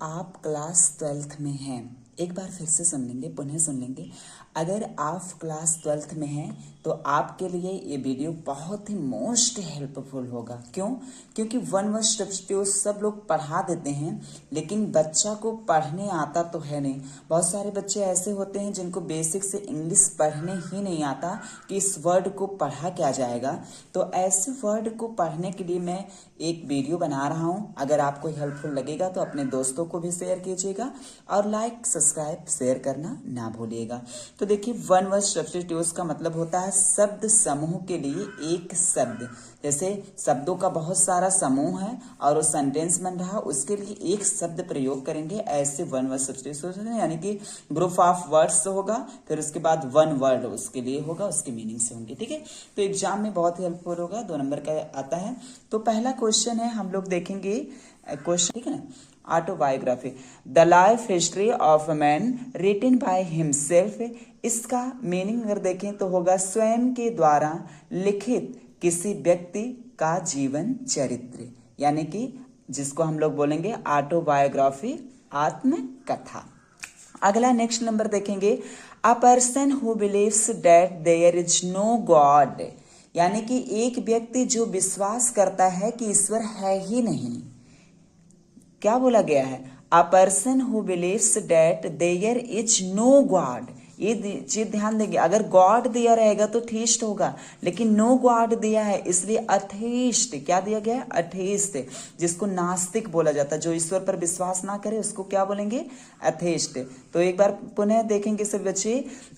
आप class 12th में हैं, एक बार फिर से सुन लेंगे, पुनः सुन लेंगे। अगर आप क्लास 12th में हैं तो आपके लिए ये वीडियो बहुत ही मोस्ट हेल्पफुल होगा। क्यों? क्योंकि वन वर्ड सब्स्टिट्यूट सब लोग पढ़ा देते हैं, लेकिन बच्चा को पढ़ने आता तो है नहीं। बहुत सारे बच्चे ऐसे होते हैं जिनको बेसिक से इंग्लिश पढ़ने ही नहीं आता कि इस वर्ड को पढ़ा क्या जाएगा। तो ऐसे वर्ड को पढ़ने के लिए मैं एक वीडियो बना रहा हूँ। अगर आपको हेल्पफुल लगेगा तो अपने दोस्तों को भी शेयर कीजिएगा और लाइक सब्सक्राइब शेयर करना ना भूलिएगा। तो देखिए, वन वर्ड सब्स्टिट्यूट्स का मतलब होता है शब्द समूह के लिए एक शब्द। जैसे शब्दों का बहुत सारा समूह है और वो सेंटेंस बन रहा है, उसके लिए एक शब्द प्रयोग करेंगे, ऐसे वन वर्ड सब्स्टिट्यूट, यानी कि ग्रुप ऑफ वर्ड्स होगा, फिर उसके बाद वन वर्ड उसके लिए होगा, उसके मीनिंग से होंगे। ठीक है, तो एग्जाम में बहुत हेल्पफुल होगा। 2 नंबर का आता है। तो पहला क्वेश्चन है, हम लोग देखेंगे क्वेश्चन, ठीक है ना। Autobiography, the life history of a man written by himself. इसका मीनिंग अगर देखें तो होगा स्वयं के द्वारा लिखित किसी व्यक्ति का जीवन चरित्र, यानी कि जिसको हम लोग बोलेंगे ऑटोबायोग्राफी, आत्मकथा। अगला नेक्स्ट नंबर देखेंगे, a person who believes that there is no God, यानी कि एक व्यक्ति जो विश्वास करता है कि ईश्वर है ही नहीं। क्या बोला गया है? A person who believes that there is no God. ये चीज ध्यान देंगे, अगर गॉड दिया रहेगा तो थीस्ट होगा, लेकिन नो गॉड दिया है इसलिए अथेइस्ट। क्या दिया गया है? अथेइस्ट, जिसको नास्तिक बोला जाता है। जो ईश्वर पर विश्वास ना करे उसको क्या बोलेंगे? अथेइस्ट। तो एक बार पुनः देखेंगे सब बच्चे,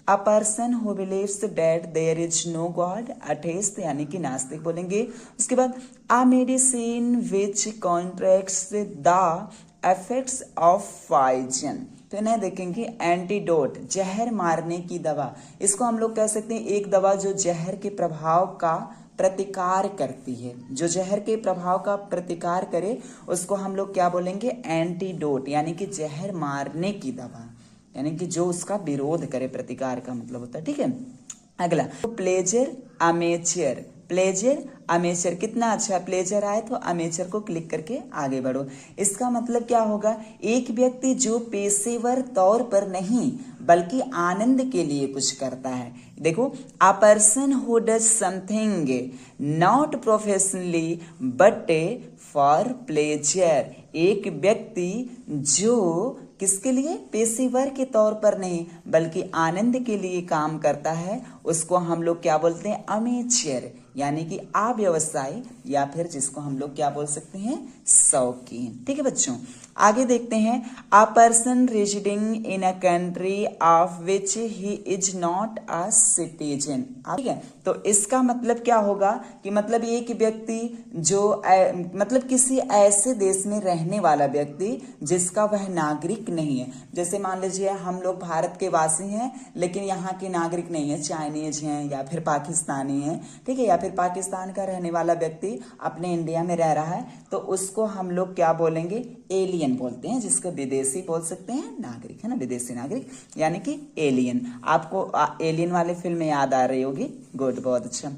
a person who believes that there is no God, atheist यानी कि नास्तिक बोलेंगे। उसके बाद a medicine which contracts the effects of poison. तो इन्हें देखेंगे एंटीडोट, जहर मारने की दवा। इसको हम लोग कह सकते हैं एक दवा जो जहर के प्रभाव का प्रतिकार करती है। जो जहर के प्रभाव का प्रतिकार करे उसको हम लोग क्या बोलेंगे? एंटीडोट, यानी कि जहर मारने की दवा, यानी कि जो उसका विरोध करे, प्रतिकार का मतलब होता है। ठीक है, अगला प्लेजर अमेचर। प्लेजर अमेचर, कितना अच्छा प्लेजर आए तो अमेचर को क्लिक करके आगे बढ़ो। इसका मतलब क्या होगा? एक व्यक्ति जो पेशेवर तौर पर नहीं बल्कि आनंद के लिए कुछ करता है। देखो, अ person who does something not professionally but for pleasure. एक व्यक्ति जो किसके लिए? पेशेवर के तौर पर नहीं बल्कि आनंद के लिए काम करता है, उसको हम लोग क्या बोलते हैं? अमेचर, यानी कि अव्यवसायी, या फिर जिसको हम लोग क्या बोल सकते हैं? शौकीन। ठीक है बच्चों, आगे देखते हैं, a person residing in a country of which he is not a citizen. ठीक है, तो इसका मतलब क्या होगा कि मतलब एक व्यक्ति जो मतलब किसी ऐसे देश में रहने वाला व्यक्ति जिसका वह नागरिक नहीं है। जैसे मान लीजिए हम लोग भारत के वासी हैं लेकिन यहाँ के नागरिक नहीं है, चाइनीज हैं या फिर पाकिस्तानी हैं, ठीक है, या फिर पाकिस्तान का रहने वाला व्यक्ति अपने इंडिया में रह रहा है, तो उसको हम लोग क्या बोलेंगे? एलियन बोलते हैं, जिसको विदेशी बोल सकते हैं, नागरिक, है ना, विदेशी नागरिक यानी कि एलियन। आपको एलियन वाले फिल्म याद आ रही होगी। गुड, बहुत अच्छा।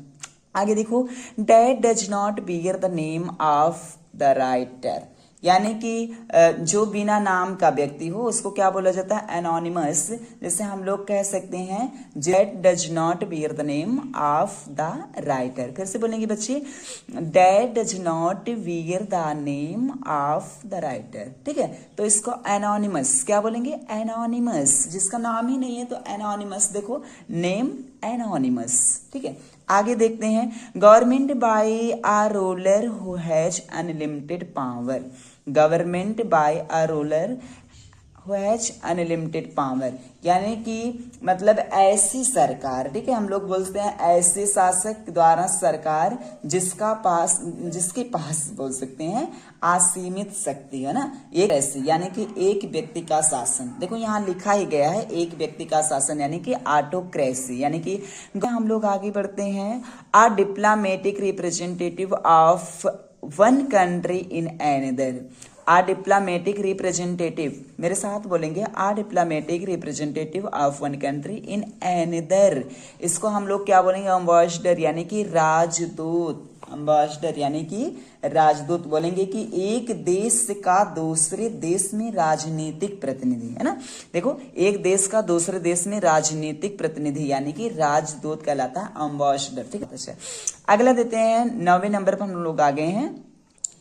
आगे देखो, that does not bear the name of the writer, यानी कि जो बिना नाम का व्यक्ति हो उसको क्या बोला जाता है? एनोनिमस। जैसे हम लोग कह सकते हैं that does not bear the name of the writer. फिर से बोलेंगे बच्चे, that does not bear the name of the writer. ठीक है, तो इसको एनोनिमस क्या बोलेंगे? एनोनिमस, जिसका नाम ही नहीं है तो एनोनिमस। देखो, नेम एनोनिमस। ठीक है, आगे देखते हैं, government by a ruler who has unlimited power. Government by a ruler who has unlimited power, यानी कि मतलब ऐसी सरकार, ठीक है, हम लोग बोलते हैं ऐसे शासक द्वारा सरकार जिसके पास बोल सकते हैं असीमित शक्ति, है ना। एक ऐसे यानी कि एक व्यक्ति का शासन। देखो यहाँ लिखा ही गया है एक व्यक्ति का शासन, यानी कि ऑटोक्रेसी, यानी कि हम लोग आगे बढ़ते हैं, a diplomatic representative of one country in another. A diplomatic representative, मेरे साथ बोलेंगे, a diplomatic representative of one country in another. इसको हम लोग क्या बोलेंगे? एम्बेसडर, यानी कि राजदूत। एम्बेसडर यानी कि राजदूत बोलेंगे कि एक देश का दूसरे देश में राजनीतिक प्रतिनिधि, है ना। देखो, एक देश का दूसरे देश में राजनीतिक प्रतिनिधि यानी कि राजदूत कहलाता है, एम्बेसडर। ठीक है, अगला देते हैं 9वें नंबर पर हम लोग आ गए हैं।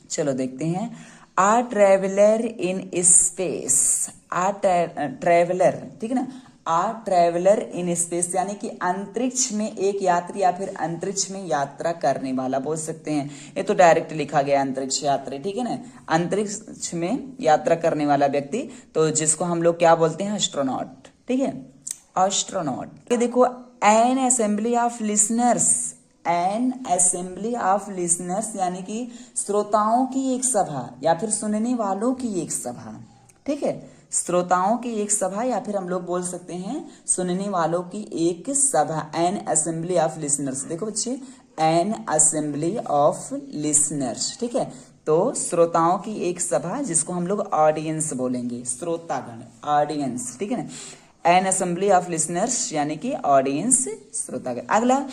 चलो देखते हैं, a traveller in space, a traveller, ठीक है ना, आ ट्रेवलर इन स्पेस यानी कि अंतरिक्ष में एक यात्री या फिर अंतरिक्ष में यात्रा करने वाला बोल सकते हैं। ये तो डायरेक्ट लिखा गया अंतरिक्ष यात्री, ठीक है ना, अंतरिक्ष में यात्रा करने वाला व्यक्ति, तो जिसको हम लोग क्या बोलते हैं, एस्ट्रोनॉट। ठीक है, एस्ट्रोनॉट। ये देखो, N assembly of listeners, N assembly of listeners यानी कि श्रोताओं की एक सभा या फिर सुनने वालों की एक सभा। ठीक है, श्रोताओं की एक सभा या फिर हम लोग बोल सकते हैं सुनने वालों की एक सभा, एन असेंबली ऑफ लिसनर्स। देखो बच्चे, एन असेंबली ऑफ लिसनर्स। ठीक है, तो श्रोताओं की एक सभा जिसको हम लोग ऑडियंस बोलेंगे, श्रोतागण, ऑडियंस। ठीक है ना, एन असेंबली ऑफ लिसनर्स यानी कि ऑडियंस, श्रोतागण। अगला,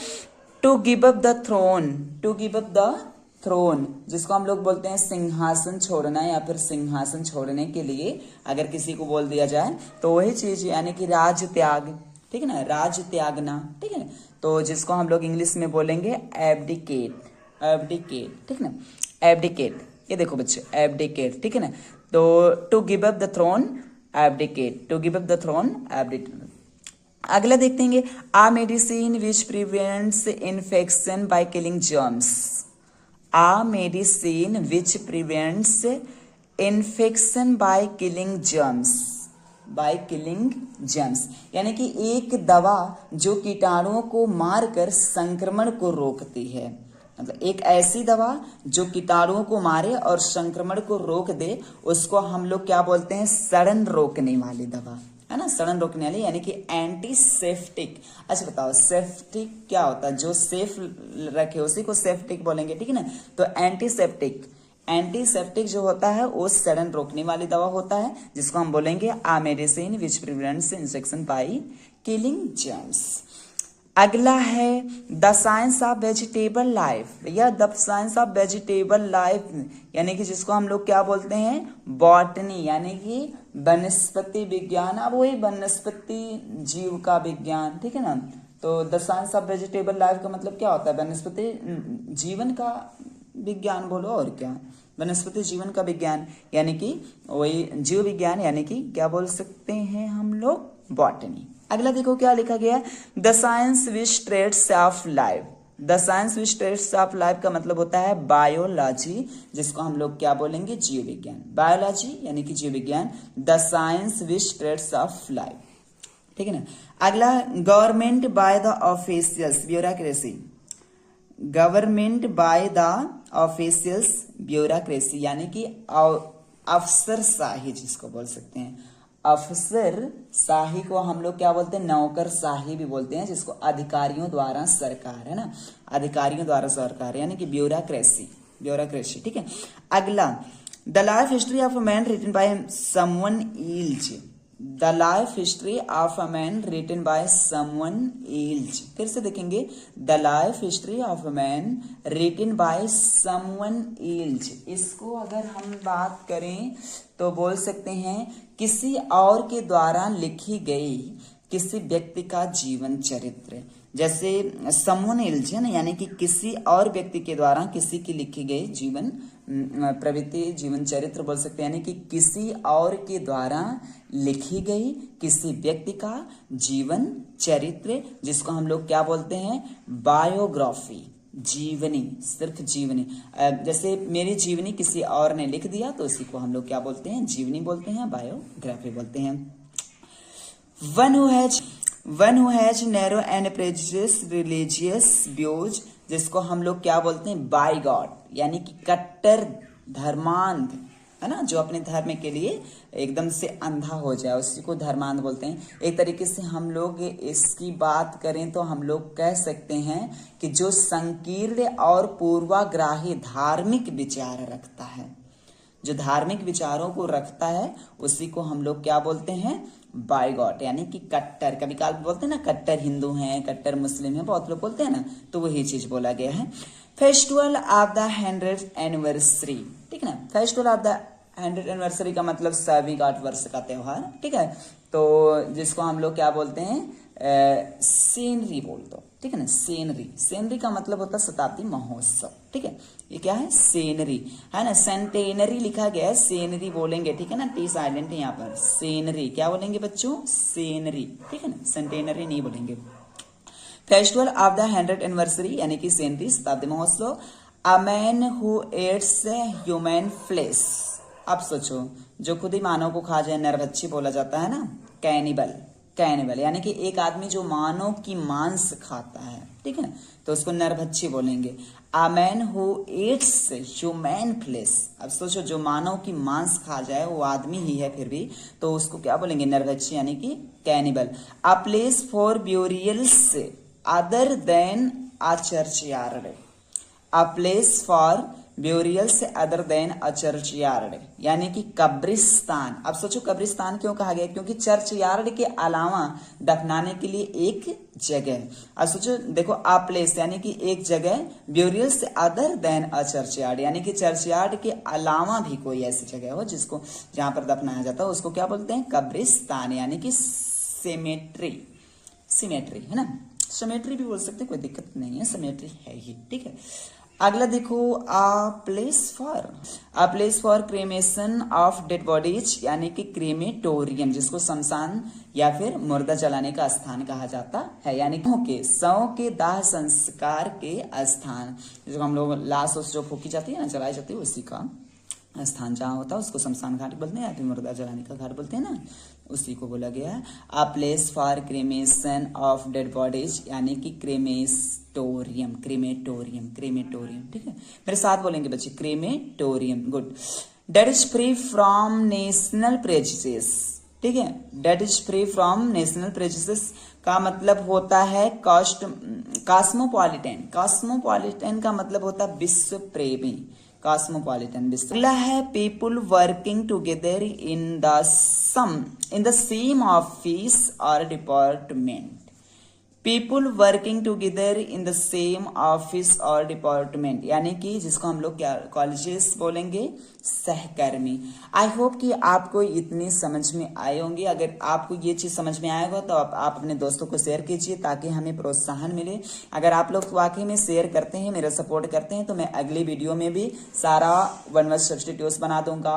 to give up the throne, to give up the throne जिसको हम लोग बोलते हैं सिंहासन छोड़ना या फिर सिंहासन छोड़ने के लिए अगर किसी को बोल दिया जाए तो वही चीज यानी कि राज त्याग। ठीक है ना, राज त्यागना। ठीक है, तो जिसको हम लोग इंग्लिश में बोलेंगे एब्डिकेट, एब्डिकेट। ठीक है ना, एब्डिकेट। ये देखो बच्चे, एब्डिकेट। ठीक है ना, तो to give up the throne, abdicate, to give up the throne, abdicate. अगला देखते हैं, a medicine which prevents infection by killing germs, a medicine which prevents infection by killing germs, by killing germs यानी कि एक दवा जो कीटाणुओं को मारकर संक्रमण को रोकती है। मतलब एक ऐसी दवा जो कीटाणुओं को मारे और संक्रमण को रोक दे, उसको हम लोग क्या बोलते हैं, सड़न रोकने वाली दवा, है ना, सड़न रोकने वाली यानी कि एंटीसेप्टिक। अच्छा बताओ, सेप्टिक क्या होता है, जो सेफ रखे उसी को सेप्टिक बोलेंगे। ठीक है ना, तो एंटीसेप्टिक, एंटीसेप्टिक जो होता है वो सड़न रोकने वाली दवा होता है जिसको हम बोलेंगे a medicine which prevents infection by killing germs. अगला है the science of vegetable life या the science of vegetable life यानी कि जिसको हम लोग क्या बोलते हैं, बॉटनी यानी कि वनस्पति विज्ञान। अब वही वनस्पति जीव का विज्ञान। ठीक है ना, तो the science of vegetable life का मतलब क्या होता है, वनस्पति जीवन का विज्ञान बोलो और क्या, वनस्पति जीवन का विज्ञान यानी कि वही जीव विज्ञान यानी कि क्या बोल सकते हैं हम लोग, बॉटनी। अगला देखो क्या लिखा गया, the science which treats of life, the science which treats of life का मतलब होता है बायोलॉजी, जिसको हम लोग क्या बोलेंगे, जीव विज्ञान। बायोलॉजी यानी कि जीव विज्ञान, the science which treats of life. ठीक है ना, अगला government by the officials, bureaucracy, government by the officials, bureaucracy यानी कि अफसरशाही जिसको बोल सकते हैं, अफसर शाही को हम लोग क्या बोलते हैं, नौकर शाही भी बोलते हैं, जिसको अधिकारियों द्वारा सरकार, है ना, अधिकारियों द्वारा सरकार यानी कि ब्यूरोक्रेसी, ब्यूरोक्रेसी। ठीक है, अगला the life history of a man written by someone else, the life history of a man written by someone else. फिर से देखेंगे, the life history of a man written by someone else. इसको अगर हम बात करें तो बोल सकते हैं किसी और के द्वारा लिखी गई किसी व्यक्ति का जीवन चरित्र। जैसे समवन एल्स है ना, यानी कि किसी और व्यक्ति के द्वारा किसी की लिखी गई जीवन प्रवृत्ति, जीवन चरित्र बोल सकते हैं, यानी कि किसी और के द्वारा लिखी गई किसी व्यक्ति का जीवन चरित्र, जिसको हम लोग क्या बोलते हैं, बायोग्राफी, जीवनी, सिर्फ जीवनी। जैसे मेरी जीवनी किसी और ने लिख दिया तो इसी को हम लोग क्या बोलते हैं, जीवनी बोलते हैं, बायोग्राफी बोलते हैं। One who has narrow and prejudiced religious views, जिसको हम लोग क्या बोलते हैं, बाइगॉट यानी कि कट्टर धर्मांध, है ना, जो अपने धर्म के लिए एकदम से अंधा हो जाए उसी को धर्मांध बोलते हैं। एक तरीके से हम लोग इसकी बात करें तो हम लोग कह सकते हैं कि जो संकीर्ण और पूर्वाग्राही धार्मिक विचार रखता है, जो धार्मिक विचारों को रखता है उसी को हम लोग क्या बोलते हैं, बाइगॉट, यानी कि कट्टर। कभी काल बोलते हैं ना कट्टर हिंदू हैं, कट्टर मुस्लिम हैं, बहुत लोग बोलते हैं ना, तो वही चीज बोला गया है। Festival of the 100th anniversary, ठीक है ना। Festival of the 100th anniversary का मतलब 100वीं वर्ष का त्योहार, ठीक है। तो जिसको हम लोग क्या बोलते हैं, सेनरी बोल दो, ठीक है ना। सेनरी, सेनरी का मतलब होता है शताब्दी महोत्सव, ठीक है। ये क्या है, सेनरी है ना। सेंटेनरी लिखा गया है, सेनरी बोलेंगे, ठीक है ना। टी साइलेंट है यहाँ पर। सेनरी क्या बोलेंगे बच्चों, सेनरी, ठीक है ना, सेंटेनरी नहीं बोलेंगे। Festival of the 100th anniversary यानी कि सेनरी, शताब्दी महोत्सव। A man who eats human flesh, अब सोचो जो खुद ही मानव को खा जाए, नरभक्षी बोला जाता है ना, कैनिबल। कैनिबल यानी कि एक आदमी जो मानव की मांस खाता है, ठीक है, तो उसको नरभक्षी बोलेंगे। A man who eats human flesh, अब सोचो जो मानव की मांस खा जाए वो आदमी ही है फिर भी, तो उसको क्या बोलेंगे, नरभक्षी यानी कि cannibal. A place for burials other than a churchyard, a place for burials other than a churchyard, यानी कि कब्रिस्तान। अब सोचो कब्रिस्तान क्यों कहा गया, क्योंकि चर्च यार्ड के अलावा दफनाने के लिए एक जगह। अब सोचो देखो, अ प्लेस यानी कि एक जगह, burials other than a churchyard यानी कि चर्च यार्ड के अलावा भी कोई ऐसी जगह हो जिसको जहां पर दफनाया जाता है, उसको क्या बोलते हैं, कब्रिस्तान यानी कि सेमेट्री। सिमेट्री है ना, सिमेट्री भी बोल सकते हैं, कोई दिक्कत नहीं है, सिमेट्री है ही, ठीक है। अगला देखो, a place for cremation of dead bodies यानी कि क्रेमेटोरियम, जिसको शमशान या फिर मुर्दा जलाने का स्थान कहा जाता है, यानी कि शव के दाह संस्कार के स्थान, जो हम लोग लाश जो फूकी जाती है ना, जलाई जाती है, उसी का स्थान जहाँ होता है उसको शमशान घाट बोलते हैं या फिर मुर्दा जलाने का घाट बोलते हैं ना, उसी को बोला गया है। अ place for cremation of dead bodies यानी कि क्रेमेटोरियम, क्रेमेटोरियम, क्रेमेटोरियम, ठीक है। मेरे साथ बोलेंगे बच्चे, crematorium, good. That is free from national prejudice, ठीक है। That is free from national prejudice का मतलब होता है कॉस्मोपॉलिटन। कॉस्मोपॉलिटन का मतलब होता है विश्व प्रेमी, कॉस्मोपॉलिटन विश्व। अगला है people working together in the same office और department. People working together in the same office और डिपार्टमेंट यानी कि जिसको हम लोग क्या कॉलेजेस बोलेंगे, सहकर्मी। आई होप कि आपको इतनी समझ में आए होंगे। अगर आपको ये चीज समझ में आएगा तो आप अपने दोस्तों को शेयर कीजिए ताकि हमें प्रोत्साहन मिले। अगर आप लोग वाकई में शेयर करते हैं, मेरा सपोर्ट करते हैं, तो मैं अगली वीडियो में भी सारा वन वर्ड सब्स्टिट्यूट्स बना दूंगा।